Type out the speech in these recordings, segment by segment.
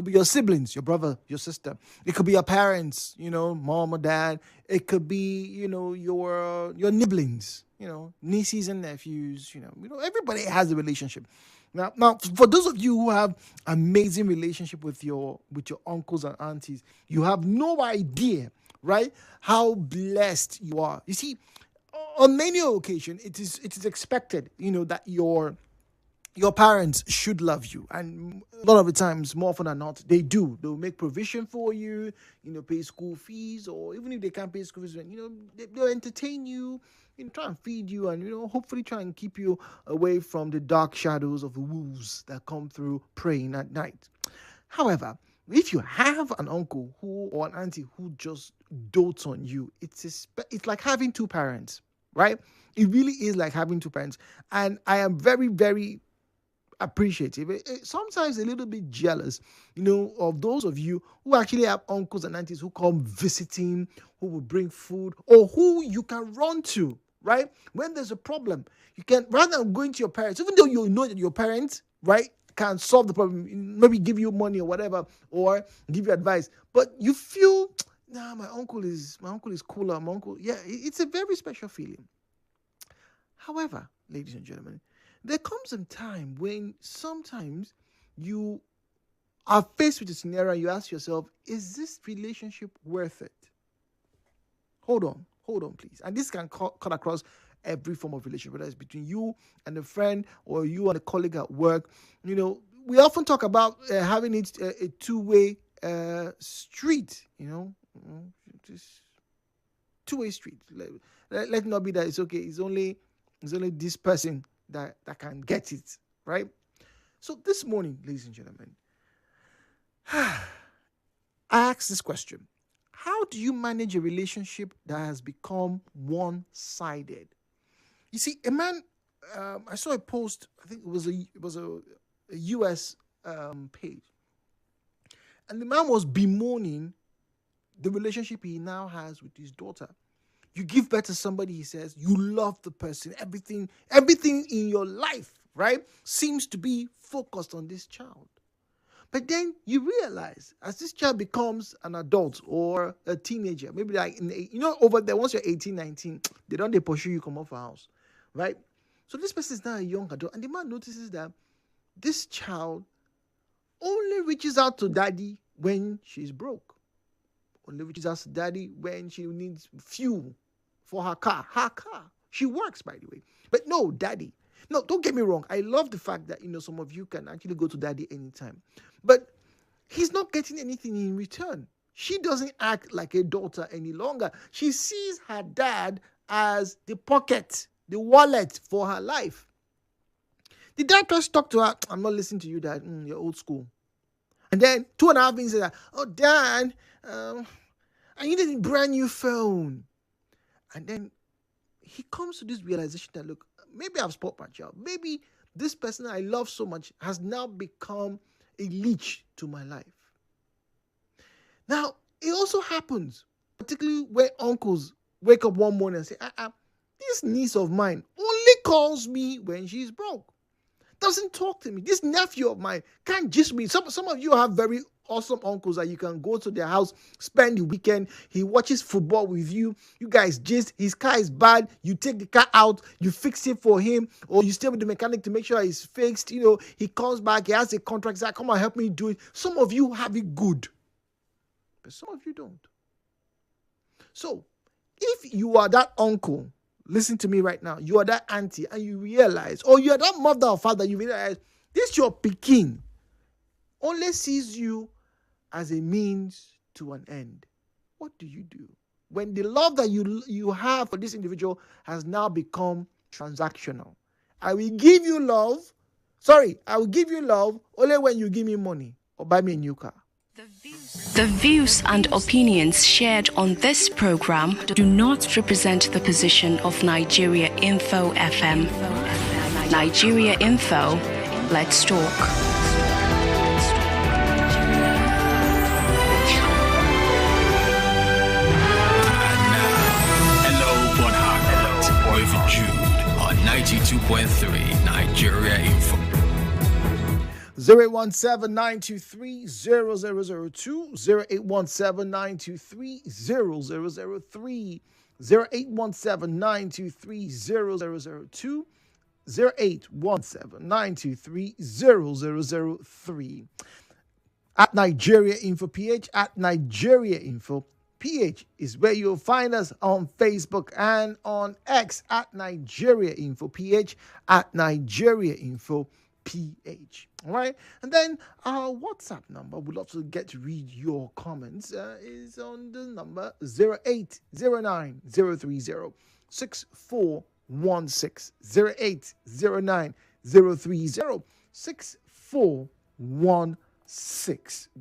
could be your siblings, your brother, your sister. It could be your parents, mom or dad. It could be, your nibblings, nieces and nephews. Everybody has a relationship. Now, for those of you who have amazing relationship with your uncles and aunties, you have no idea, right, how blessed you are. You see, on many occasions, it is expected, that your parents should love you, and a lot of the times, more often than not, they do. They'll make provision for you, pay school fees, or even if they can't pay school fees, they'll entertain you, try and feed you, and hopefully try and keep you away from the dark shadows of the wolves that come through praying at night. However, if you have an uncle or an auntie who just dotes on you, it's like having two parents, right? It really is like having two parents, and I am very, very appreciative, sometimes a little bit jealous, of those of you who actually have uncles and aunties who come visiting, who will bring food, or who you can run to, right? When there's a problem, you can, rather than going to your parents, even though you know that your parents, right, can solve the problem, maybe give you money or whatever, or give you advice, but you feel, my uncle is cooler, it's a very special feeling. However, ladies and gentlemen, there comes a time when sometimes you are faced with a scenario and you ask yourself, is this relationship worth it? Hold on, please. And this can cut across every form of relationship, whether it's between you and a friend or you and a colleague at work. We often talk about having it a two-way street, just two-way street. Let it not be that it's okay, it's only this person that can get it, right? So this morning, ladies and gentlemen, I asked this question: how do you manage a relationship that has become one-sided? You see, a man, I saw a post, I think it was a US page, and the man was bemoaning the relationship he now has with his daughter. You give birth to somebody, he says, you love the person, everything in your life, right, seems to be focused on this child. But then you realize, as this child becomes an adult or a teenager, maybe like, over there, once you're 18, 19, they pursue you, come off a house, right? So this person is now a young adult, and the man notices that this child only reaches out to daddy when she's broke. Only reaches out to daddy when she needs fuel for her car. She works, by the way. But no, daddy. No, don't get me wrong. I love the fact that, some of you can actually go to daddy anytime. But he's not getting anything in return. She doesn't act like a daughter any longer. She sees her dad as the pocket, the wallet for her life. The dad just talked to her, I'm not listening to you, dad. You're old school. And then 2.5 minutes later, oh, dad, I needed a brand new phone. And then he comes to this realization that, look, maybe I've spoiled my child. Maybe this person I love so much has now become a leech to my life. Now, it also happens, particularly when uncles wake up one morning and say, this niece of mine only calls me when she's broke. Doesn't talk to me. This nephew of mine can't gist me. Some of you have very awesome uncles that you can go to their house, spend the weekend. He watches football with you. You guys gist. His car is bad. You take the car out. You fix it for him. Or you stay with the mechanic to make sure it's fixed. He comes back. He has a contract. He's like, come on, help me do it. Some of you have it good. But some of you don't. So, if you are that uncle, listen to me right now, you are that auntie and you realize, or you are that mother or father, you realize this your pikin only sees you as a means to an end. What do you do when the love that you have for this individual has now become transactional? I will give you love only when you give me money or buy me a new car. The views and opinions shared on this program do not represent the position of Nigeria Info FM. Nigeria Info, let's talk. Jude on 92.3 Nigeria Info. 0817-923-0002, 0817-923-0003, 0817-923-0002, 0817-923-0003. At Nigeria Info PH, at Nigeria Info PH is where you'll find us on Facebook and on X at Nigeria Info PH, at Nigeria Info PH. All right. And then our WhatsApp number, we'd love to get to read your comments, is on the number 0809030 6416. 0809030 6416.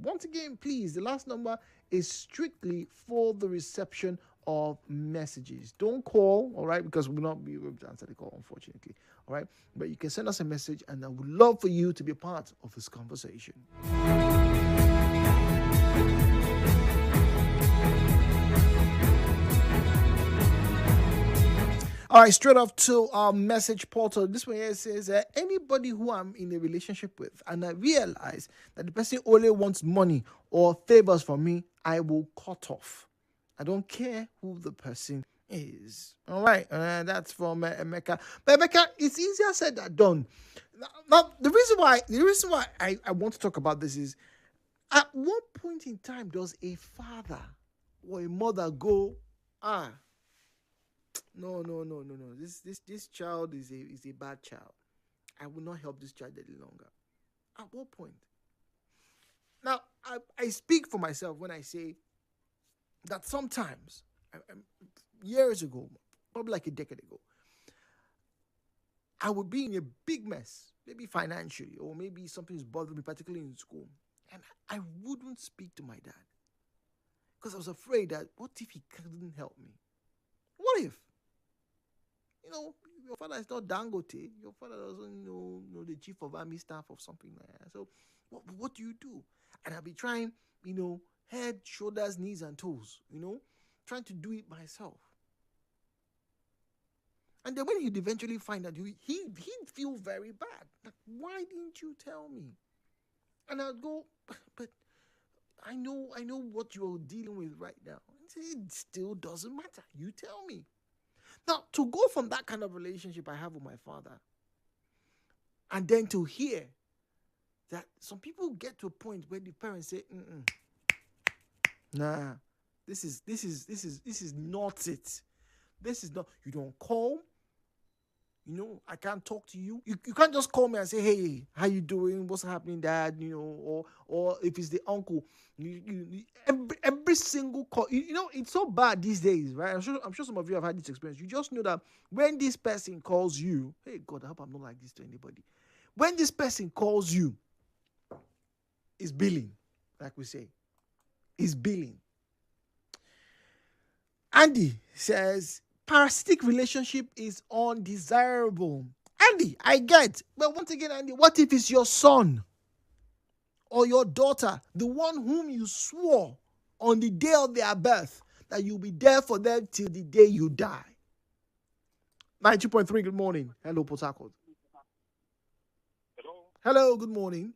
Once again, please, the last number is strictly for the reception of messages. Don't call, all right, because we will not be able to answer the call, unfortunately. All right, but you can send us a message, and I would love for you to be a part of this conversation. All right, straight off to our message portal. This one here says, anybody who I'm in a relationship with and I realize that the person only wants money or favors from me, I will cut off. I don't care who the person is. All right, that's from Emeka. But Emeka, it's easier said than done. Now, the reason why I want to talk about this is, at what point in time does a father or a mother go, no. This child is a bad child. I will not help this child any longer. At what point? Now, I speak for myself when I say that sometimes, years ago, probably like a decade ago, I would be in a big mess, maybe financially, or maybe something is bothering me, particularly in school, and I wouldn't speak to my dad because I was afraid that what if he couldn't help me? What if? Your father is not Dangote. Your father doesn't know the chief of army staff or something like that. So what do you do? And I'll be trying, head, shoulders, knees, and toes, trying to do it myself. And then when he'd eventually find out, he'd feel very bad. Like, why didn't you tell me? And I'd go, but I know what you're dealing with right now. It still doesn't matter. You tell me. Now, to go from that kind of relationship I have with my father, and then to hear that some people get to a point where the parents say, nah, this is not it. This is not, you don't call. I can't talk to you. You can't just call me and say, hey, how you doing? What's happening, Dad? Or if it's the uncle, every single call. It's so bad these days, right? I'm sure some of you have had this experience. You just know that when this person calls you, hey, God, I hope I'm not like this to anybody. When this person calls you, it's billing, like we say. It's billing. Andy says, parasitic relationship is undesirable. Andy, I get. But once again, Andy, what if it's your son or your daughter, the one whom you swore on the day of their birth that you'll be there for them till the day you die? 92.3, good morning. Hello, Port Harcourt. Hello, good morning.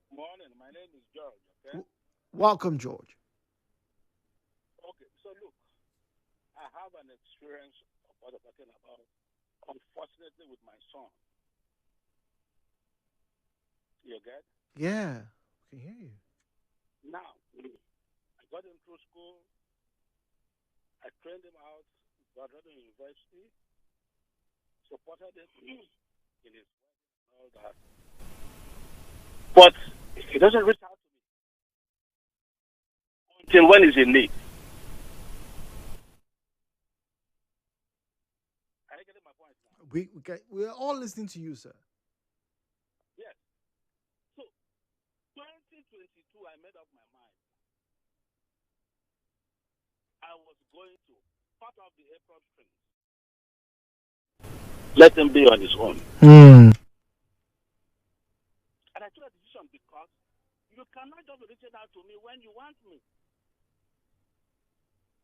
Morning, my name is George, okay? Welcome, George. Okay, so look, I have an experience of what I'm talking about, unfortunately, with my son. You get? Yeah, I can hear you. Now, I got him through school. I trained him out, got him to university, supported him in his work and all that. But he doesn't reach out to me until when he's in need. Are you getting my point now? We're all listening to you, sir. Yes. So, 2022, I made up my mind. I was going to part of the April strings. Let him be on his own. And I took a decision because you cannot just reach out to me when you want me.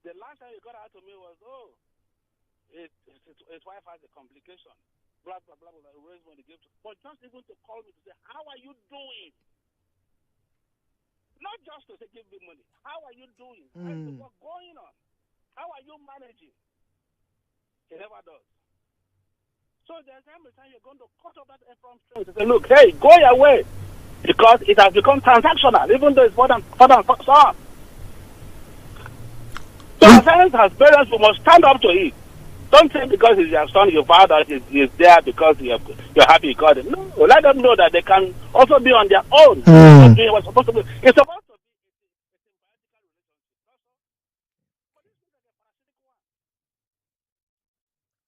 The last time he got out to me was, his wife has a complication. blah, blah, blah, blah, raise money, give to, but just even to call me to say, how are you doing? Not just to say, give me money. How are you doing? How is the work going on? How are you managing? He never does. So there's every time you're going to cut off that from straight to say, look, hey, go your way. Because it has become transactional, even though it's more than son. So as parents, we must stand up to it. Don't think because it's your son, your father is there because you're happy you got it. No, let them know that they can also be on their own. Doing what's supposed to be. It's supposed to be a symbiotical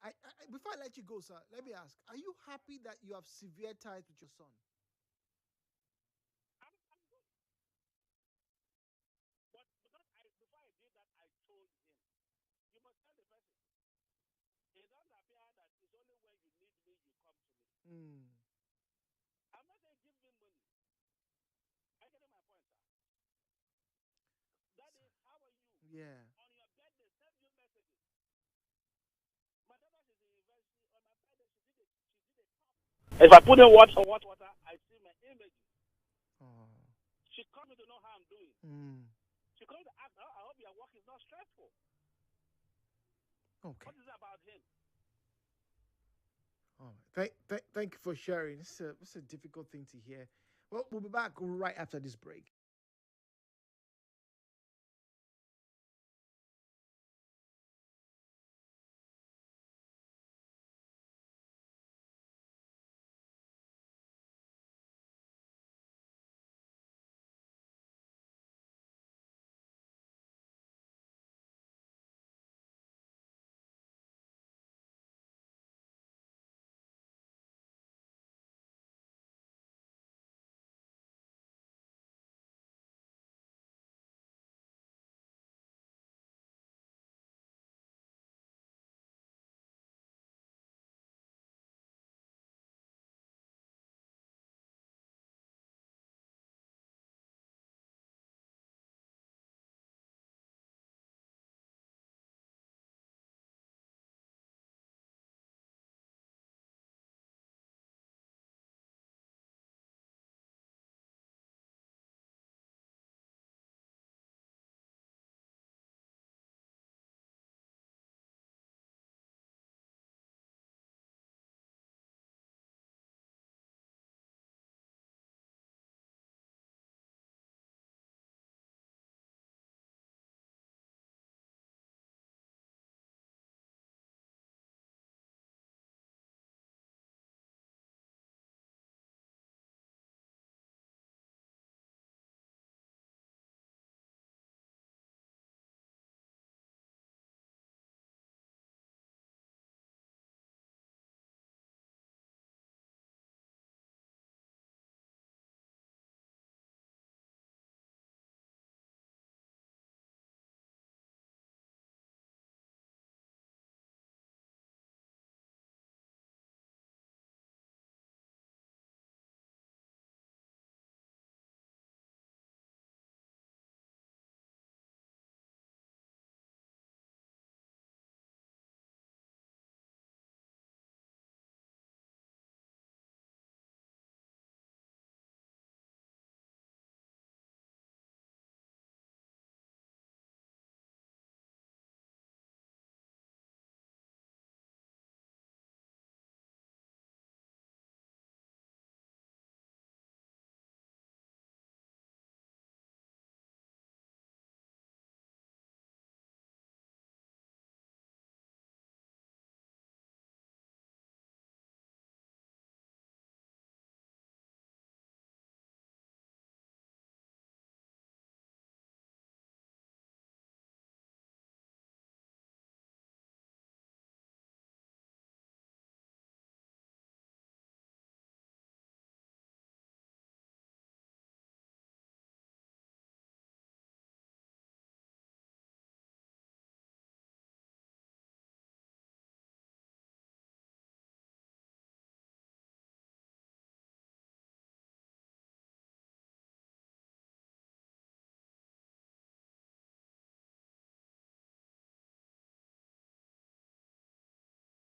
I, relationship. before I let you go, sir, let me ask: are you happy that you have severe ties with your son? But because before I did that, I told him, you must tell the person. It doesn't appear that it's only when you need me you come to me. I'm not saying give me money. I get my point, sir. That is, how are you? Yeah. On your birthday, send you messages. My daughter is in university. On my birthday, she did a top. If I put in water, I see my images. Oh. She called me to know how I'm doing. She called to ask, I hope your work is not stressful. Okay. What is it about him? All right. Thank you for sharing. It's a difficult thing to hear. Well, we'll be back right after this break.